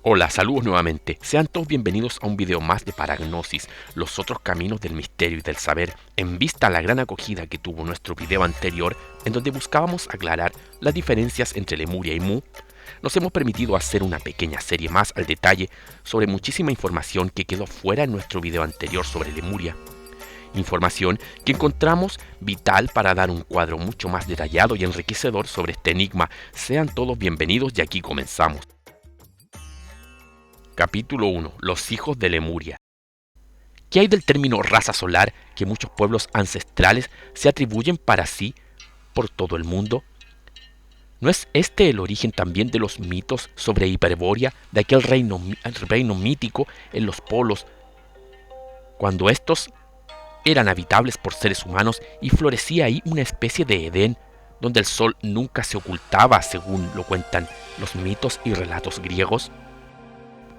Hola, saludos nuevamente. Sean todos bienvenidos a un video más de Paragnosis, los otros caminos del misterio y del saber, en vista a la gran acogida que tuvo nuestro video anterior, en donde buscábamos aclarar las diferencias entre Lemuria y Mu. Nos hemos permitido hacer una pequeña serie más al detalle sobre muchísima información que quedó fuera en nuestro video anterior sobre Lemuria. Información que encontramos vital para dar un cuadro mucho más detallado y enriquecedor sobre este enigma. Sean todos bienvenidos y aquí comenzamos. Capítulo 1. Los hijos de Lemuria. ¿Qué hay del término raza solar que muchos pueblos ancestrales se atribuyen para sí por todo el mundo? ¿No es este el origen también de los mitos sobre Hiperbórea, de aquel reino mítico en los polos, cuando estos eran habitables por seres humanos y florecía ahí una especie de Edén, donde el sol nunca se ocultaba, según lo cuentan los mitos y relatos griegos?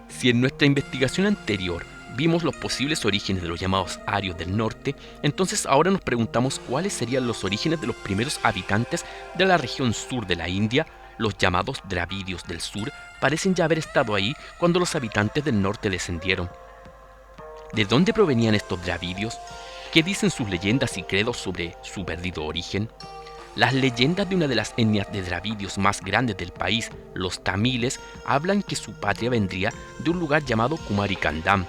Si en nuestra investigación anterior vimos los posibles orígenes de los llamados arios del norte, entonces ahora nos preguntamos cuáles serían los orígenes de los primeros habitantes de la región sur de la India. Los llamados dravidios del sur parecen ya haber estado ahí cuando los habitantes del norte descendieron. ¿De dónde provenían estos dravidios? ¿Qué dicen sus leyendas y credos sobre su perdido origen? Las leyendas de una de las etnias de dravidios más grandes del país, los tamiles, hablan que su patria vendría de un lugar llamado Kumarikandam,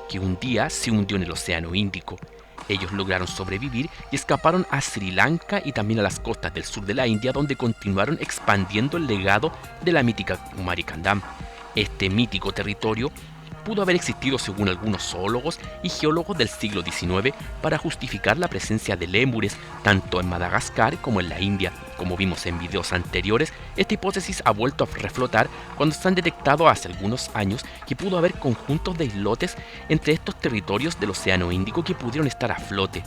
que un día se hundió en el Océano Índico. Ellos lograron sobrevivir y escaparon a Sri Lanka y también a las costas del sur de la India, donde continuaron expandiendo el legado de la mítica Kumarikandam. Este mítico territorio pudo haber existido, según algunos zoólogos y geólogos del siglo XIX, para justificar la presencia de lémures tanto en Madagascar como en la India. Como vimos en videos anteriores, esta hipótesis ha vuelto a reflotar cuando se han detectado hace algunos años que pudo haber conjuntos de islotes entre estos territorios del Océano Índico que pudieron estar a flote.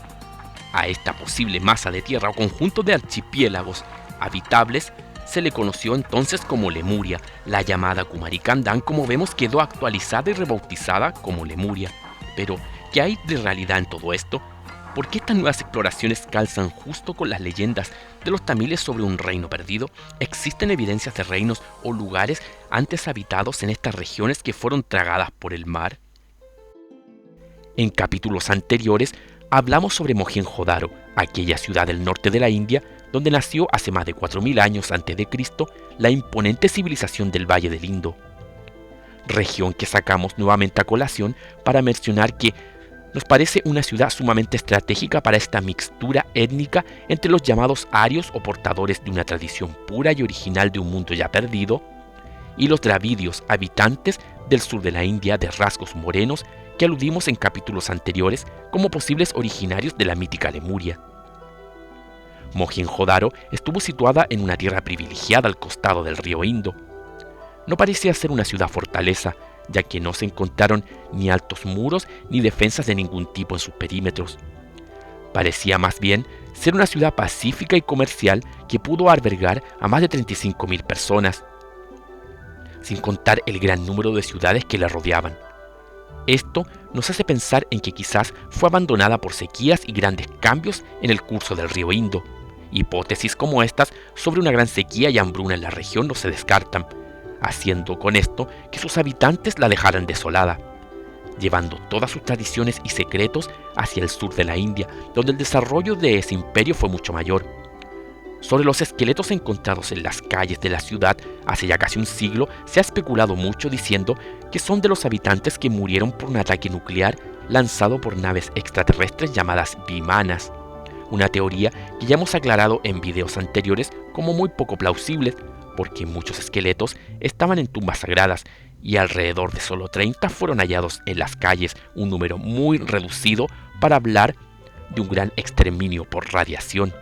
A esta posible masa de tierra o conjunto de archipiélagos habitables se le conoció entonces como Lemuria. La llamada Kumarikandam, como vemos, quedó actualizada y rebautizada como Lemuria. Pero, ¿qué hay de realidad en todo esto? ¿Por qué estas nuevas exploraciones calzan justo con las leyendas de los tamiles sobre un reino perdido? ¿Existen evidencias de reinos o lugares antes habitados en estas regiones que fueron tragadas por el mar? En capítulos anteriores hablamos sobre Mohenjo-Daro, aquella ciudad del norte de la India donde nació hace más de 4000 años a.C. la imponente civilización del Valle del Indo, región que sacamos nuevamente a colación para mencionar que nos parece una ciudad sumamente estratégica para esta mixtura étnica entre los llamados arios o portadores de una tradición pura y original de un mundo ya perdido, y los dravidios, habitantes del sur de la India de rasgos morenos que aludimos en capítulos anteriores como posibles originarios de la mítica Lemuria. Mohenjo-Daro estuvo situada en una tierra privilegiada al costado del río Indo. No parecía ser una ciudad fortaleza, ya que no se encontraron ni altos muros ni defensas de ningún tipo en sus perímetros. Parecía más bien ser una ciudad pacífica y comercial que pudo albergar a más de 35.000 personas, sin contar el gran número de ciudades que la rodeaban. Esto nos hace pensar en que quizás fue abandonada por sequías y grandes cambios en el curso del río Indo. Hipótesis como estas sobre una gran sequía y hambruna en la región no se descartan, haciendo con esto que sus habitantes la dejaran desolada, llevando todas sus tradiciones y secretos hacia el sur de la India, donde el desarrollo de ese imperio fue mucho mayor. Sobre los esqueletos encontrados en las calles de la ciudad hace ya casi un siglo se ha especulado mucho diciendo que son de los habitantes que murieron por un ataque nuclear lanzado por naves extraterrestres llamadas Vimanas, una teoría que ya hemos aclarado en videos anteriores como muy poco plausible, porque muchos esqueletos estaban en tumbas sagradas y alrededor de solo 30 fueron hallados en las calles, un número muy reducido para hablar de un gran exterminio por radiación.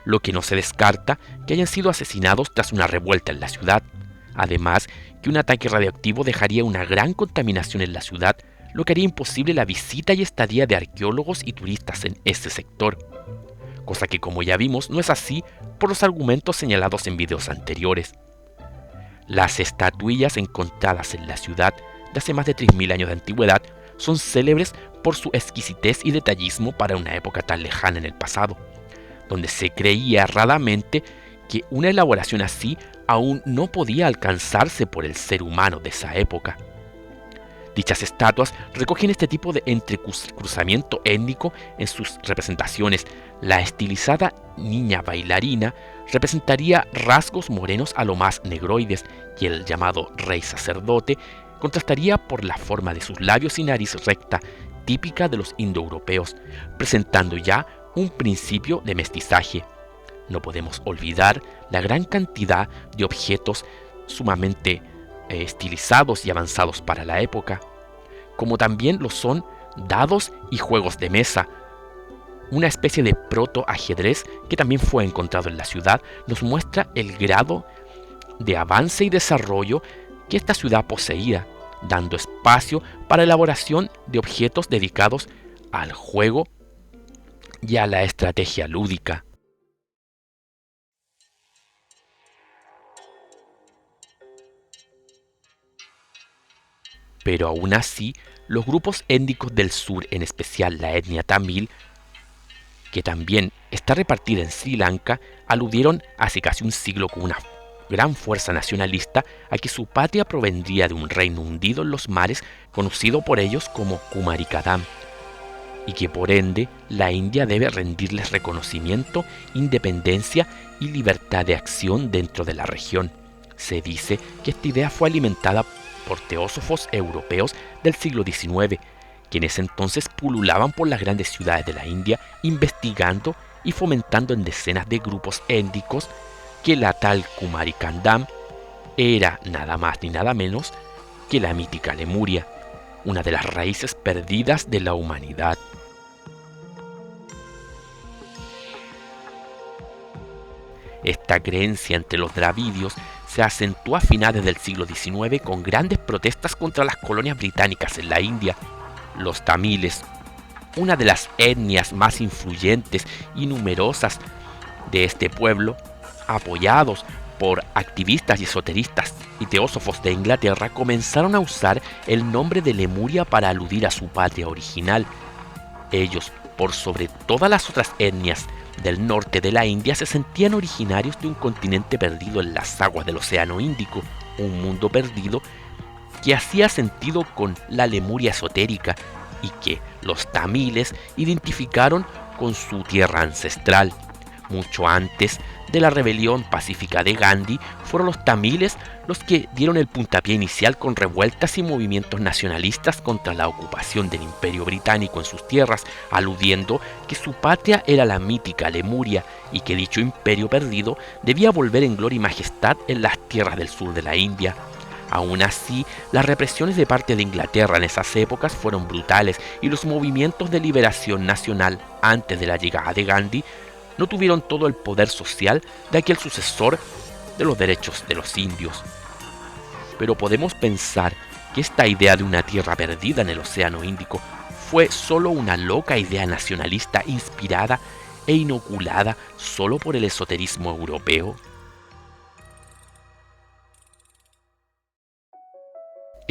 Lo que no se descarta que hayan sido asesinados tras una revuelta en la ciudad. Además, que un ataque radioactivo dejaría una gran contaminación en la ciudad, lo que haría imposible la visita y estadía de arqueólogos y turistas en este sector. Cosa que, como ya vimos, no es así por los argumentos señalados en videos anteriores. Las estatuillas encontradas en la ciudad de hace más de 3000 años de antigüedad son célebres por su exquisitez y detallismo para una época tan lejana en el pasado, donde se creía erradamente que una elaboración así aún no podía alcanzarse por el ser humano de esa época. Dichas estatuas recogen este tipo de entrecruzamiento étnico en sus representaciones. La estilizada niña bailarina representaría rasgos morenos a lo más negroides, y el llamado rey sacerdote contrastaría por la forma de sus labios y nariz recta, típica de los indoeuropeos, presentando ya un principio de mestizaje. No podemos olvidar la gran cantidad de objetos sumamente estilizados y avanzados para la época, como también lo son dados y juegos de mesa. Una especie de proto-ajedrez que también fue encontrado en la ciudad nos muestra el grado de avance y desarrollo que esta ciudad poseía, dando espacio para elaboración de objetos dedicados al juego y a la estrategia lúdica. Pero aún así, los grupos étnicos del sur, en especial la etnia tamil, que también está repartida en Sri Lanka, aludieron hace casi un siglo con una gran fuerza nacionalista a que su patria provendría de un reino hundido en los mares conocido por ellos como Kumarikadam, y que por ende la India debe rendirles reconocimiento, independencia y libertad de acción dentro de la región. Se dice que esta idea fue alimentada por teósofos europeos del siglo XIX, quienes entonces pululaban por las grandes ciudades de la India investigando y fomentando en decenas de grupos étnicos que la tal Kumarikandam era nada más ni nada menos que la mítica Lemuria, una de las raíces perdidas de la humanidad. Esta creencia entre los dravidios se acentuó a finales del siglo XIX con grandes protestas contra las colonias británicas en la India. Los tamiles, una de las etnias más influyentes y numerosas de este pueblo, apoyados por activistas y esoteristas y teósofos de Inglaterra, comenzaron a usar el nombre de Lemuria para aludir a su patria original. Ellos, por sobre todas las otras etnias del norte de la India, se sentían originarios de un continente perdido en las aguas del Océano Índico, un mundo perdido que hacía sentido con la Lemuria esotérica y que los tamiles identificaron con su tierra ancestral. Mucho antes de la rebelión pacífica de Gandhi, fueron los tamiles los que dieron el puntapié inicial con revueltas y movimientos nacionalistas contra la ocupación del Imperio Británico en sus tierras, aludiendo que su patria era la mítica Lemuria y que dicho imperio perdido debía volver en gloria y majestad en las tierras del sur de la India. Aún así, las represiones de parte de Inglaterra en esas épocas fueron brutales y los movimientos de liberación nacional antes de la llegada de Gandhi no tuvieron todo el poder social de aquel sucesor de los derechos de los indios. Pero podemos pensar que esta idea de una tierra perdida en el Océano Índico fue solo una loca idea nacionalista inspirada e inoculada solo por el esoterismo europeo.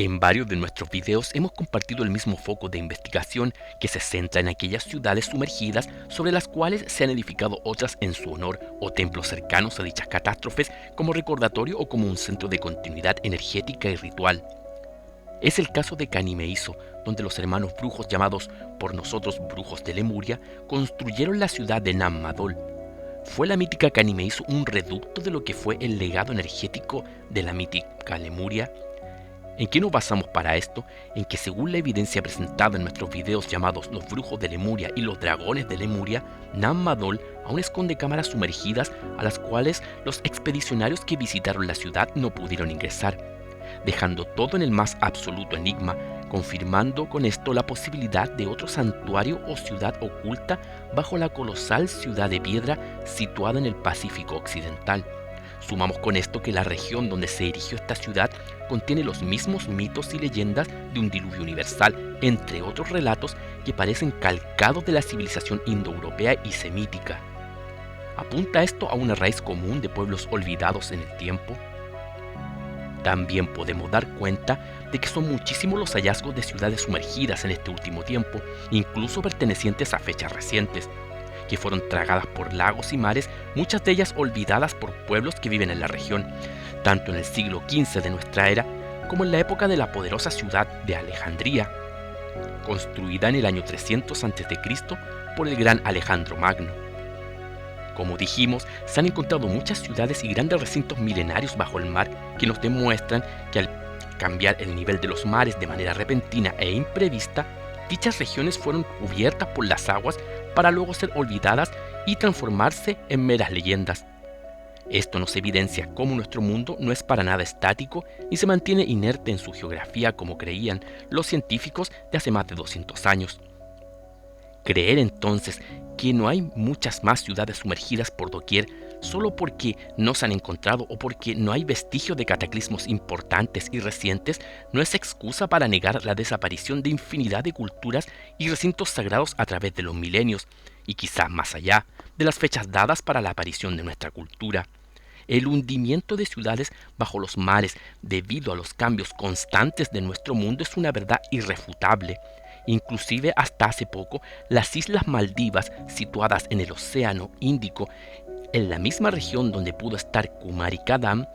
En varios de nuestros videos hemos compartido el mismo foco de investigación que se centra en aquellas ciudades sumergidas sobre las cuales se han edificado otras en su honor o templos cercanos a dichas catástrofes como recordatorio o como un centro de continuidad energética y ritual. Es el caso de Kanimeiso, donde los hermanos brujos llamados por nosotros brujos de Lemuria construyeron la ciudad de Nammadol. ¿Fue la mítica Kanimeiso un reducto de lo que fue el legado energético de la mítica Lemuria? ¿En qué nos basamos para esto? En que según la evidencia presentada en nuestros videos llamados Los Brujos de Lemuria y Los Dragones de Lemuria, Nammadol aún esconde cámaras sumergidas a las cuales los expedicionarios que visitaron la ciudad no pudieron ingresar, dejando todo en el más absoluto enigma, confirmando con esto la posibilidad de otro santuario o ciudad oculta bajo la colosal ciudad de piedra situada en el Pacífico Occidental. Sumamos con esto que la región donde se erigió esta ciudad contiene los mismos mitos y leyendas de un diluvio universal, entre otros relatos que parecen calcados de la civilización indoeuropea y semítica. ¿Apunta esto a una raíz común de pueblos olvidados en el tiempo? También podemos dar cuenta de que son muchísimos los hallazgos de ciudades sumergidas en este último tiempo, incluso pertenecientes a fechas recientes, que fueron tragadas por lagos y mares, muchas de ellas olvidadas por pueblos que viven en la región, tanto en el siglo XV de nuestra era como en la época de la poderosa ciudad de Alejandría, construida en el año 300 a.C. por el gran Alejandro Magno. Como dijimos, se han encontrado muchas ciudades y grandes recintos milenarios bajo el mar que nos demuestran que al cambiar el nivel de los mares de manera repentina e imprevista, dichas regiones fueron cubiertas por las aguas para luego ser olvidadas y transformarse en meras leyendas. Esto nos evidencia cómo nuestro mundo no es para nada estático ni se mantiene inerte en su geografía como creían los científicos de hace más de 200 años. Creer entonces que no hay muchas más ciudades sumergidas por doquier solo porque no se han encontrado o porque no hay vestigios de cataclismos importantes y recientes no es excusa para negar la desaparición de infinidad de culturas y recintos sagrados a través de los milenios y quizás más allá de las fechas dadas para la aparición de nuestra cultura. El hundimiento de ciudades bajo los mares debido a los cambios constantes de nuestro mundo es una verdad irrefutable. Inclusive hasta hace poco, las Islas Maldivas, situadas en el Océano Índico, en la misma región donde pudo estar Kumari-Kadam,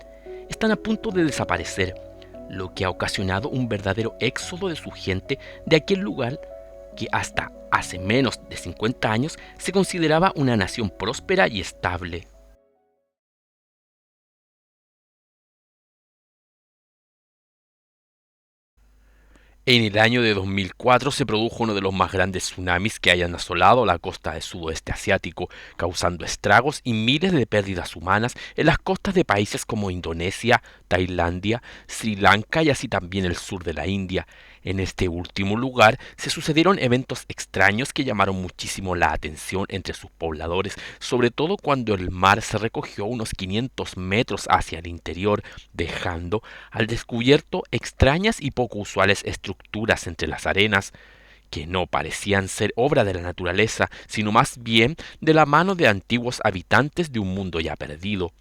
están a punto de desaparecer, lo que ha ocasionado un verdadero éxodo de su gente de aquel lugar que hasta hace menos de 50 años se consideraba una nación próspera y estable. En el año de 2004 se produjo uno de los más grandes tsunamis que hayan asolado la costa del sudoeste asiático, causando estragos y miles de pérdidas humanas en las costas de países como Indonesia, Tailandia, Sri Lanka y así también el sur de la India. En este último lugar se sucedieron eventos extraños que llamaron muchísimo la atención entre sus pobladores, sobre todo cuando el mar se recogió unos 500 metros hacia el interior, dejando al descubierto extrañas y poco usuales estructuras entre las arenas, que no parecían ser obra de la naturaleza, sino más bien de la mano de antiguos habitantes de un mundo ya perdido.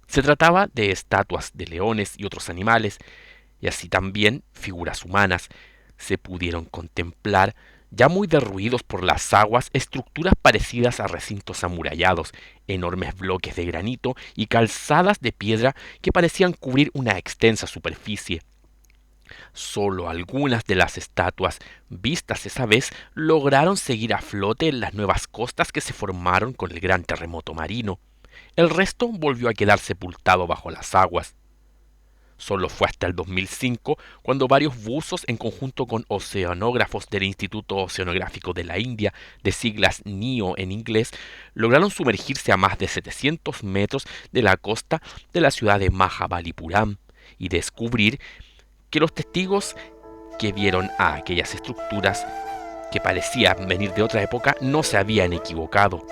Se trataba de estatuas de leones y otros animales, y así también figuras humanas. Se pudieron contemplar, ya muy derruidos por las aguas, estructuras parecidas a recintos amurallados, enormes bloques de granito y calzadas de piedra que parecían cubrir una extensa superficie. Solo algunas de las estatuas vistas esa vez lograron seguir a flote en las nuevas costas que se formaron con el gran terremoto marino. El resto volvió a quedar sepultado bajo las aguas. Solo fue hasta el 2005 cuando varios buzos en conjunto con oceanógrafos del Instituto Oceanográfico de la India, de siglas NIO en inglés, lograron sumergirse a más de 700 metros de la costa de la ciudad de Mahabalipuram y descubrir que los testigos que vieron a aquellas estructuras que parecían venir de otra época no se habían equivocado.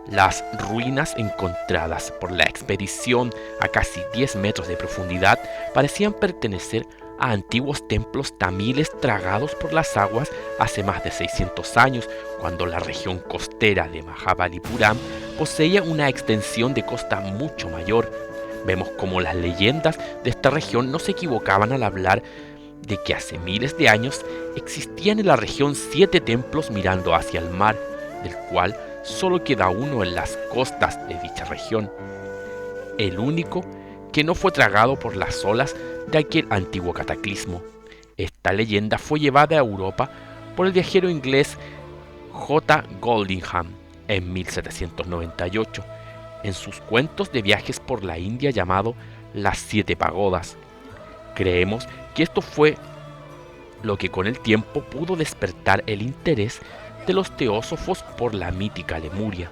Las ruinas encontradas por la expedición a casi 10 metros de profundidad parecían pertenecer a antiguos templos tamiles tragados por las aguas hace más de 600 años, cuando la región costera de Mahabalipuram poseía una extensión de costa mucho mayor. Vemos cómo las leyendas de esta región no se equivocaban al hablar de que hace miles de años existían en la región 7 templos mirando hacia el mar, del cual solo queda uno en las costas de dicha región, el único que no fue tragado por las olas de aquel antiguo cataclismo. Esta leyenda fue llevada a Europa por el viajero inglés J. Goldingham en 1798, en sus cuentos de viajes por la India llamado Las 7 Pagodas. Creemos que esto fue lo que con el tiempo pudo despertar el interés de los teósofos por la mítica Lemuria.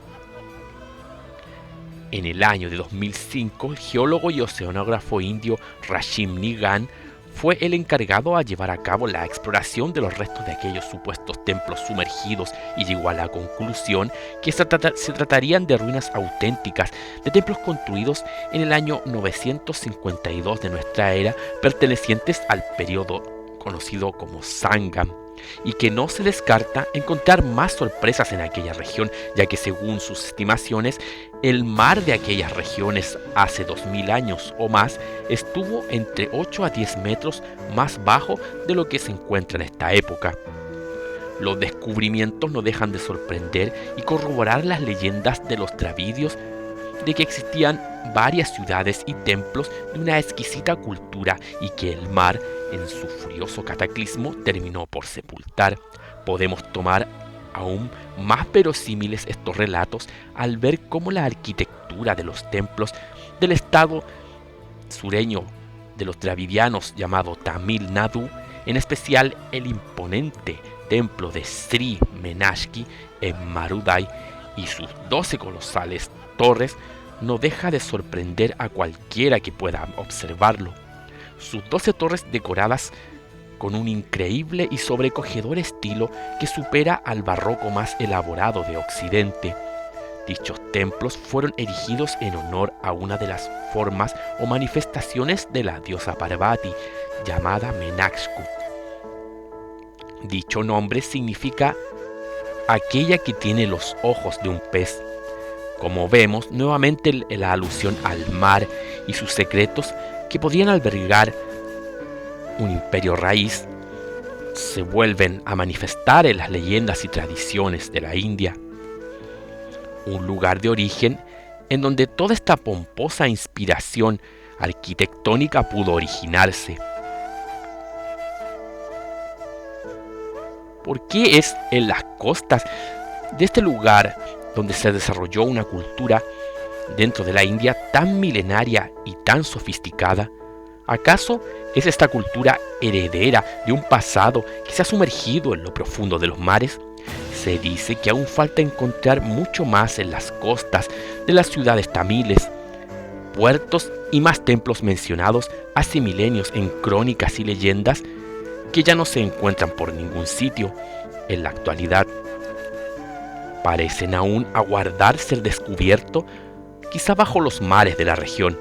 En el año de 2005, el geólogo y oceanógrafo indio Rashim Nigan fue el encargado a llevar a cabo la exploración de los restos de aquellos supuestos templos sumergidos y llegó a la conclusión que se tratarían de ruinas auténticas de templos construidos en el año 952 de nuestra era, pertenecientes al periodo conocido como Sangam, y que no se descarta encontrar más sorpresas en aquella región, ya que según sus estimaciones, el mar de aquellas regiones hace 2000 años o más estuvo entre 8 a 10 metros más bajo de lo que se encuentra en esta época. Los descubrimientos no dejan de sorprender y corroborar las leyendas de los dravidios de que existían varias ciudades y templos de una exquisita cultura y que el mar, en su furioso cataclismo, terminó por sepultar. Podemos tomar aún más verosímiles estos relatos al ver cómo la arquitectura de los templos del estado sureño de los dravidianos llamado Tamil Nadu, en especial el imponente templo de Sri Menashki en Marudai y sus 12 colosales torres, no deja de sorprender a cualquiera que pueda observarlo. Sus 12 torres decoradas con un increíble y sobrecogedor estilo que supera al barroco más elaborado de Occidente. Dichos templos fueron erigidos en honor a una de las formas o manifestaciones de la diosa Parvati, llamada Menakshku. Dicho nombre significa aquella que tiene los ojos de un pez. Como vemos, nuevamente la alusión al mar y sus secretos que podían albergar un imperio raíz se vuelven a manifestar en las leyendas y tradiciones de la India. Un lugar de origen en donde toda esta pomposa inspiración arquitectónica pudo originarse. ¿Por qué es en las costas de este lugar donde se desarrolló una cultura dentro de la India tan milenaria y tan sofisticada? ¿Acaso es esta cultura heredera de un pasado que se ha sumergido en lo profundo de los mares? Se dice que aún falta encontrar mucho más en las costas de las ciudades tamiles, puertos y más templos mencionados hace milenios en crónicas y leyendas que ya no se encuentran por ningún sitio en la actualidad. Parecen aún aguardar ser descubierto, quizá bajo los mares de la región.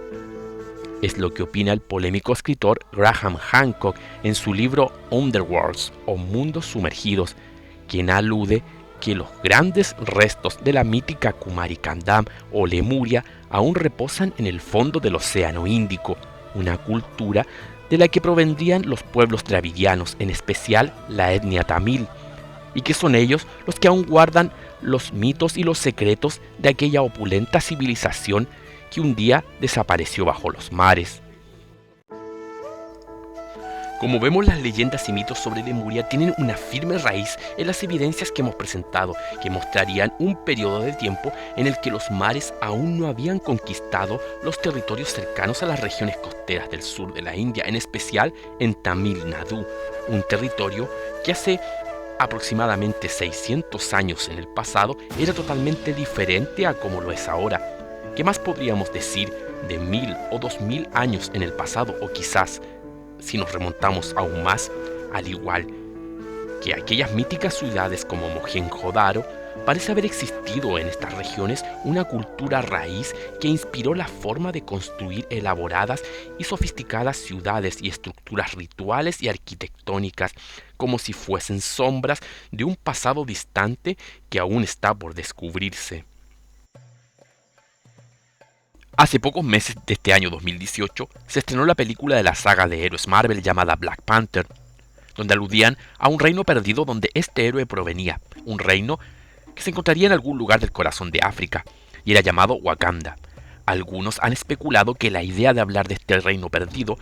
Es lo que opina el polémico escritor Graham Hancock en su libro Underworlds o Mundos Sumergidos, quien alude que los grandes restos de la mítica Kumarikandam o Lemuria aún reposan en el fondo del Océano Índico, una cultura de la que provendrían los pueblos dravidianos, en especial la etnia tamil, y que son ellos los que aún guardan los mitos y los secretos de aquella opulenta civilización que un día desapareció bajo los mares. Como vemos, las leyendas y mitos sobre Lemuria tienen una firme raíz en las evidencias que hemos presentado, que mostrarían un periodo de tiempo en el que los mares aún no habían conquistado los territorios cercanos a las regiones costeras del sur de la India, en especial en Tamil Nadu, un territorio que hace aproximadamente 600 años en el pasado era totalmente diferente a como lo es ahora. ¿Qué más podríamos decir de 1000 o 2000 años en el pasado, o quizás, si nos remontamos aún más, al igual que aquellas míticas ciudades como Mohenjo-Daro, parece haber existido en estas regiones una cultura raíz que inspiró la forma de construir elaboradas y sofisticadas ciudades y estructuras rituales y arquitectónicas, como si fuesen sombras de un pasado distante que aún está por descubrirse. Hace pocos meses de este año 2018 se estrenó la película de la saga de héroes Marvel llamada Black Panther, donde aludían a un reino perdido donde este héroe provenía, un reino que se encontraría en algún lugar del corazón de África, y era llamado Wakanda. Algunos han especulado que la idea de hablar de este reino perdido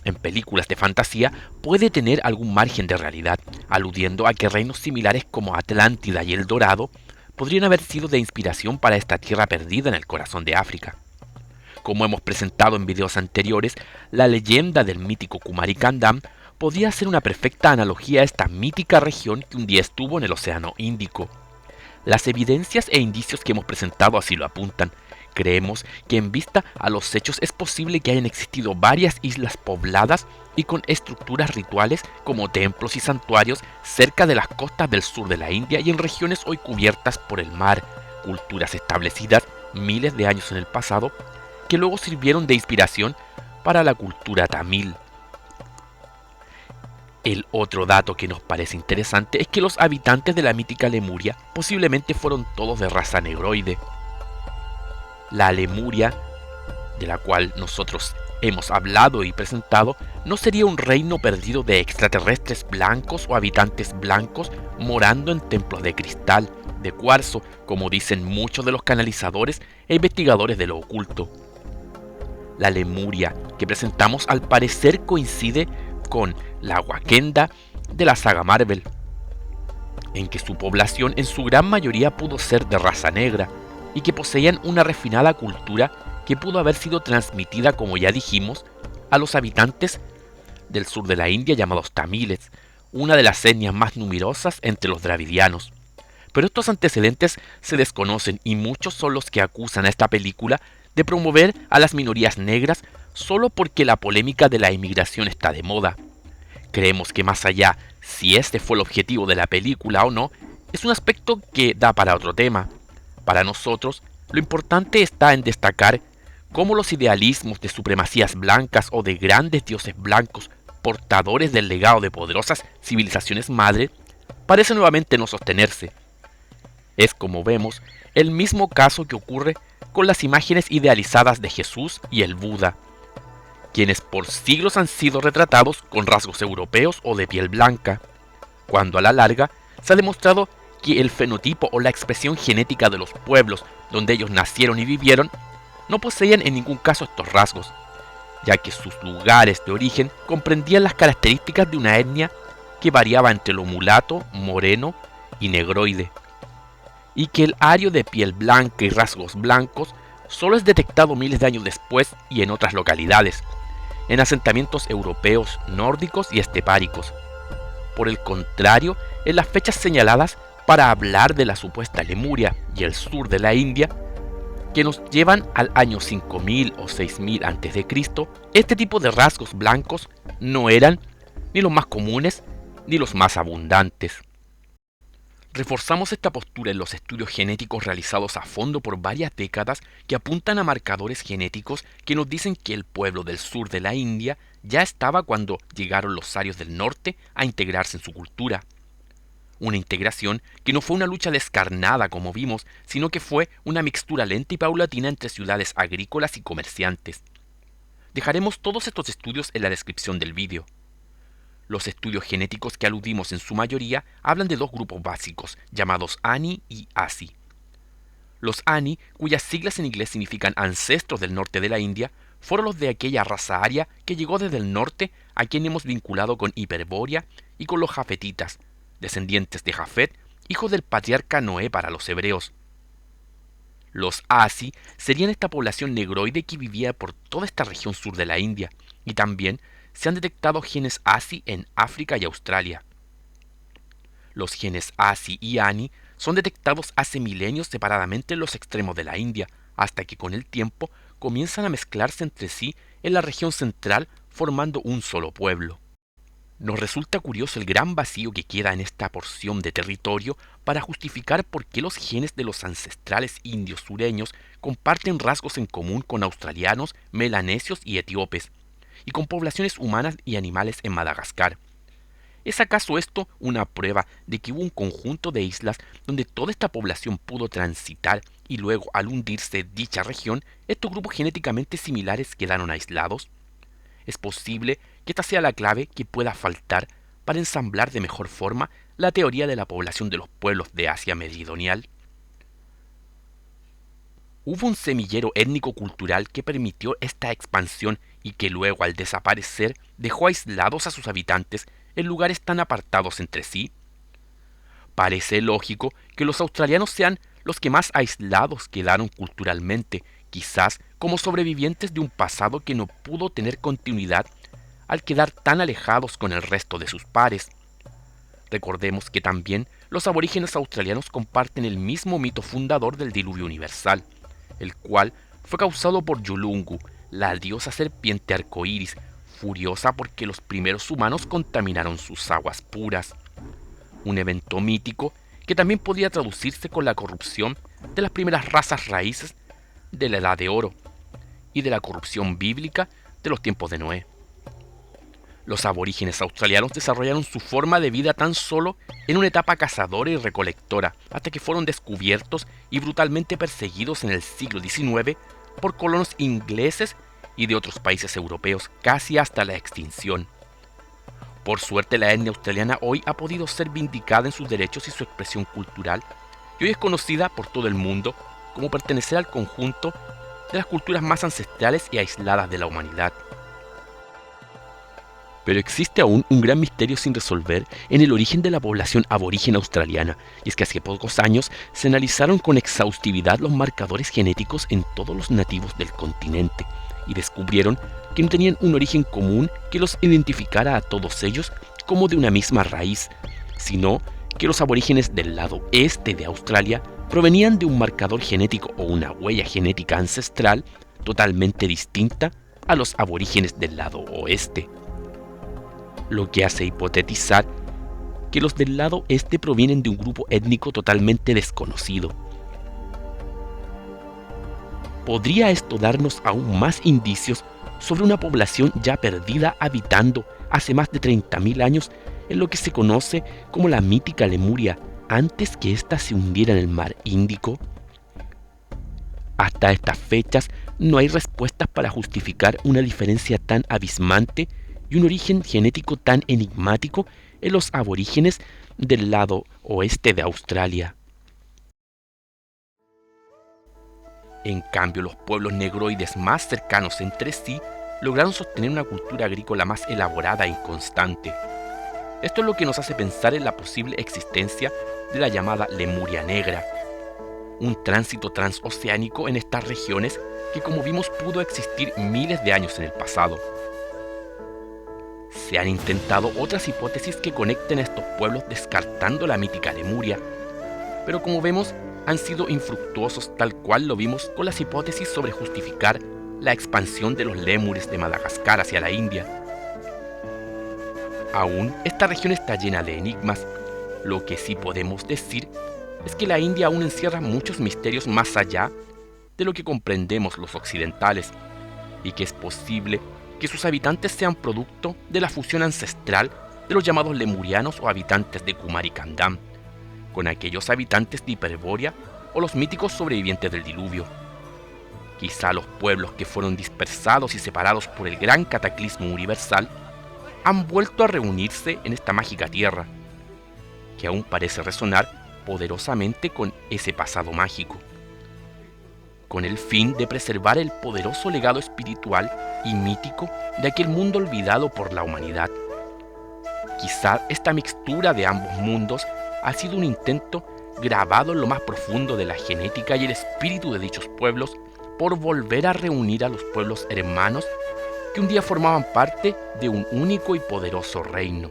en películas de fantasía puede tener algún margen de realidad, aludiendo a que reinos similares como Atlántida y El Dorado podrían haber sido de inspiración para esta tierra perdida en el corazón de África. Como hemos presentado en videos anteriores, la leyenda del mítico Kumarikandam podría ser una perfecta analogía a esta mítica región que un día estuvo en el Océano Índico. Las evidencias e indicios que hemos presentado así lo apuntan. Creemos que en vista a los hechos es posible que hayan existido varias islas pobladas y con estructuras rituales como templos y santuarios cerca de las costas del sur de la India y en regiones hoy cubiertas por el mar, culturas establecidas miles de años en el pasado que luego sirvieron de inspiración para la cultura tamil. El otro dato que nos parece interesante es que los habitantes de la mítica Lemuria posiblemente fueron todos de raza negroide. La Lemuria, de la cual nosotros hemos hablado y presentado no sería un reino perdido de extraterrestres blancos o habitantes blancos morando en templos de cristal, de cuarzo, como dicen muchos de los canalizadores e investigadores de lo oculto. La Lemuria que presentamos al parecer coincide con la Wakanda de la saga Marvel, en que su población en su gran mayoría pudo ser de raza negra y que poseían una refinada cultura que pudo haber sido transmitida, como ya dijimos, a los habitantes del sur de la India llamados tamiles, una de las etnias más numerosas entre los dravidianos. Pero estos antecedentes se desconocen y muchos son los que acusan a esta película de promover a las minorías negras solo porque la polémica de la inmigración está de moda. Creemos que más allá si este fue el objetivo de la película o no, es un aspecto que da para otro tema. Para nosotros, lo importante está en destacar cómo los idealismos de supremacías blancas o de grandes dioses blancos, portadores del legado de poderosas civilizaciones madre, parecen nuevamente no sostenerse. Es, como vemos, el mismo caso que ocurre con las imágenes idealizadas de Jesús y el Buda, quienes por siglos han sido retratados con rasgos europeos o de piel blanca, cuando a la larga se ha demostrado que el fenotipo o la expresión genética de los pueblos donde ellos nacieron y vivieron no poseían en ningún caso estos rasgos, ya que sus lugares de origen comprendían las características de una etnia que variaba entre lo mulato, moreno y negroide, y que el ario de piel blanca y rasgos blancos solo es detectado miles de años después y en otras localidades, en asentamientos europeos, nórdicos y estepáricos. Por el contrario, en las fechas señaladas para hablar de la supuesta Lemuria y el sur de la India, que nos llevan al año 5000 o 6000 a.C., este tipo de rasgos blancos no eran ni los más comunes ni los más abundantes. Reforzamos esta postura en los estudios genéticos realizados a fondo por varias décadas que apuntan a marcadores genéticos que nos dicen que el pueblo del sur de la India ya estaba cuando llegaron los arios del norte a integrarse en su cultura. Una integración que no fue una lucha descarnada como vimos, sino que fue una mixtura lenta y paulatina entre ciudades agrícolas y comerciantes. Dejaremos todos estos estudios en la descripción del vídeo. Los estudios genéticos que aludimos en su mayoría hablan de dos grupos básicos, llamados Ani y Asi. Los Ani, cuyas siglas en inglés significan ancestros del norte de la India, fueron los de aquella raza aria que llegó desde el norte, a quien hemos vinculado con Hiperbórea, y con los jafetitas, descendientes de Jafet, hijos del patriarca Noé para los hebreos. Los Asi serían esta población negroide que vivía por toda esta región sur de la India, y también se han detectado genes Asi en África y Australia. Los genes Asi y Ani son detectados hace milenios separadamente en los extremos de la India, hasta que con el tiempo comienzan a mezclarse entre sí en la región central formando un solo pueblo. Nos resulta curioso el gran vacío que queda en esta porción de territorio para justificar por qué los genes de los ancestrales indios sureños comparten rasgos en común con australianos, melanesios y etíopes, y con poblaciones humanas y animales en Madagascar. ¿Es acaso esto una prueba de que hubo un conjunto de islas donde toda esta población pudo transitar y luego, al hundirse dicha región, estos grupos genéticamente similares quedaron aislados? Es posible que esta sea la clave que pueda faltar para ensamblar de mejor forma la teoría de la población de los pueblos de Asia Meridional. Hubo un semillero étnico-cultural que permitió esta expansión y que luego, al desaparecer, dejó aislados a sus habitantes en lugares tan apartados entre sí. Parece lógico que los australianos sean los que más aislados quedaron culturalmente, quizás como sobrevivientes de un pasado que no pudo tener continuidad al quedar tan alejados con el resto de sus pares. Recordemos que también los aborígenes australianos comparten el mismo mito fundador del diluvio universal, el cual fue causado por Yulungu, la diosa serpiente arcoíris, furiosa porque los primeros humanos contaminaron sus aguas puras. Un evento mítico que también podía traducirse con la corrupción de las primeras razas raíces de la Edad de Oro y de la corrupción bíblica de los tiempos de Noé. Los aborígenes australianos desarrollaron su forma de vida tan solo en una etapa cazadora y recolectora, hasta que fueron descubiertos y brutalmente perseguidos en el siglo XIX por colonos ingleses y de otros países europeos casi hasta la extinción. Por suerte, la etnia australiana hoy ha podido ser vindicada en sus derechos y su expresión cultural, y hoy es conocida por todo el mundo como pertenecer al conjunto de las culturas más ancestrales y aisladas de la humanidad. Pero existe aún un gran misterio sin resolver en el origen de la población aborigen australiana, y es que hace pocos años se analizaron con exhaustividad los marcadores genéticos en todos los nativos del continente, y descubrieron que no tenían un origen común que los identificara a todos ellos como de una misma raíz, sino que los aborígenes del lado este de Australia provenían de un marcador genético o una huella genética ancestral totalmente distinta a los aborígenes del lado oeste, lo que hace hipotetizar que los del lado este provienen de un grupo étnico totalmente desconocido. ¿Podría esto darnos aún más indicios sobre una población ya perdida habitando hace más de 30.000 años en lo que se conoce como la mítica Lemuria, antes que ésta se hundiera en el mar Índico? Hasta estas fechas no hay respuestas para justificar una diferencia tan abismante y un origen genético tan enigmático en los aborígenes del lado oeste de Australia. En cambio, los pueblos negroides más cercanos entre sí lograron sostener una cultura agrícola más elaborada e constante. Esto es lo que nos hace pensar en la posible existencia de la llamada Lemuria Negra, un tránsito transoceánico en estas regiones que, como vimos, pudo existir miles de años en el pasado. Se han intentado otras hipótesis que conecten a estos pueblos descartando la mítica Lemuria, pero como vemos han sido infructuosos, tal cual lo vimos con las hipótesis sobre justificar la expansión de los lémures de Madagascar hacia la India. Aún esta región está llena de enigmas. Lo que sí podemos decir es que la India aún encierra muchos misterios más allá de lo que comprendemos los occidentales, y que es posible que sus habitantes sean producto de la fusión ancestral de los llamados lemurianos o habitantes de Kumari-Kandam, con aquellos habitantes de Hiperbórea o los míticos sobrevivientes del diluvio. Quizá los pueblos que fueron dispersados y separados por el gran cataclismo universal han vuelto a reunirse en esta mágica tierra, que aún parece resonar poderosamente con ese pasado mágico, con el fin de preservar el poderoso legado espiritual y mítico de aquel mundo olvidado por la humanidad. Quizá esta mixtura de ambos mundos ha sido un intento grabado en lo más profundo de la genética y el espíritu de dichos pueblos por volver a reunir a los pueblos hermanos que un día formaban parte de un único y poderoso reino.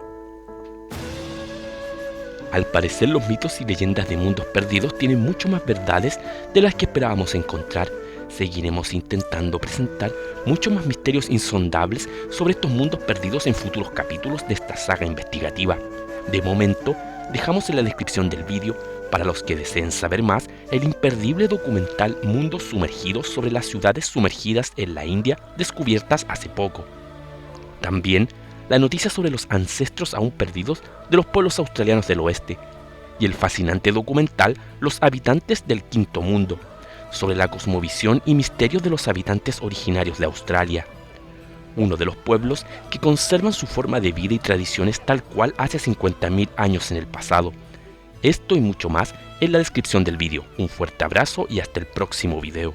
Al parecer, los mitos y leyendas de mundos perdidos tienen mucho más verdades de las que esperábamos encontrar. Seguiremos intentando presentar muchos más misterios insondables sobre estos mundos perdidos en futuros capítulos de esta saga investigativa. De momento, dejamos en la descripción del vídeo, para los que deseen saber más, el imperdible documental Mundos Sumergidos sobre las ciudades sumergidas en la India descubiertas hace poco. También la noticia sobre los ancestros aún perdidos de los pueblos australianos del oeste, y el fascinante documental Los habitantes del quinto mundo, sobre la cosmovisión y misterios de los habitantes originarios de Australia, uno de los pueblos que conservan su forma de vida y tradiciones tal cual hace 50.000 años en el pasado. Esto y mucho más en la descripción del vídeo. Un fuerte abrazo y hasta el próximo video.